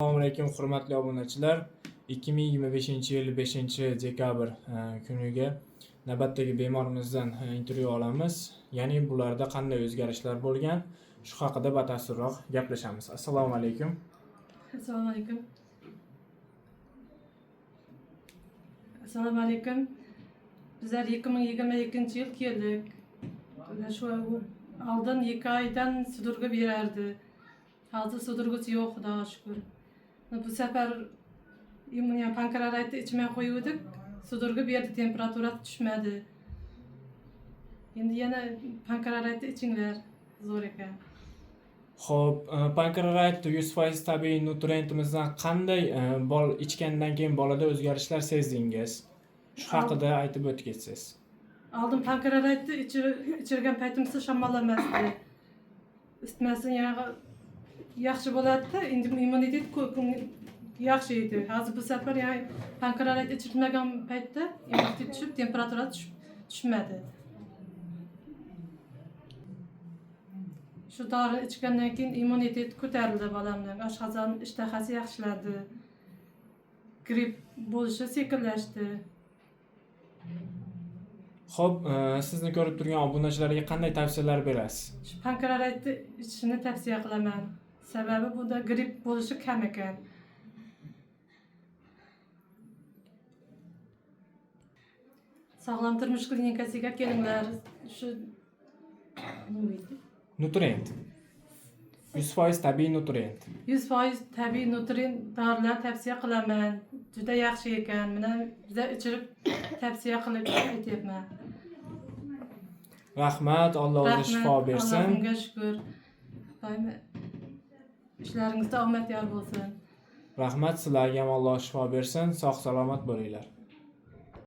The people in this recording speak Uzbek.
Assalomu alaykum hurmatli obunachilar. 2025-yil 5-dekabr kuniga navbatdagi bemorimizdan intervyu olamiz. Ya'ni bularda qanday o'zgarishlar bo'lgan, shu haqida batafsilroq gaplashamiz. Assalomu alaykum. Assalomu alaykum. Assalomu alaykum. Bizlar 2022-yil keldik. Shu oldin 2 oydan sudurga berardi. Hozir sudurgisi yo'q, Xudoga shukr. Bu safar pankreatni ichmay qo'yuvdik. Sudurga berdi, temperatura tushmadi. Endi yana pankreatni ichinglar, zo'r ekan. Xo'p, pankreat 100% tabiiy nutrientimizdan qanday ichgandan keyin bolada o'zgarishlar sezdingiz? Shu haqida aytib o'tgansiz. Oldin pankreatni ichirgan paytimizda shamollamasdi. Isitmasi yaxshi bo'ladi-da, endi immunitet yaxshi edi. Hozir bu safar pankreat ichilmagan paytda immunitet tushib, temperatura tushmadi. Shu dori ichgandan keyin immunitet ko'tarildi bolamning. Oshqozon ishtahasi yaxshiladi. Gripp bo'lishi sekinlashdi. Xo'p, sizni ko'rib turgan obunachilarga qanday tavsiyalar berasiz? Shu pankreatni ichishni tavsiya qilaman. Sababi bunda gripp bo'lishi kam ekan. Sog'lom turmush klinikasiga kelinglar. Shu Nutrient. 100% tabiiy nutrient. 100% tabiiy nutrient dorilar tavsiya qilaman. Juda yaxshi ekan. Mana biza ichirib tavsiya qilib aytyapman. Rahmat, Alloh o'zi shifo bersin. Allohga shukr. Ishlaringizda omad yor bo'lsin. Rahmat, sizlarga ham Alloh shifo bersin. Sog' salomat bo'linglar.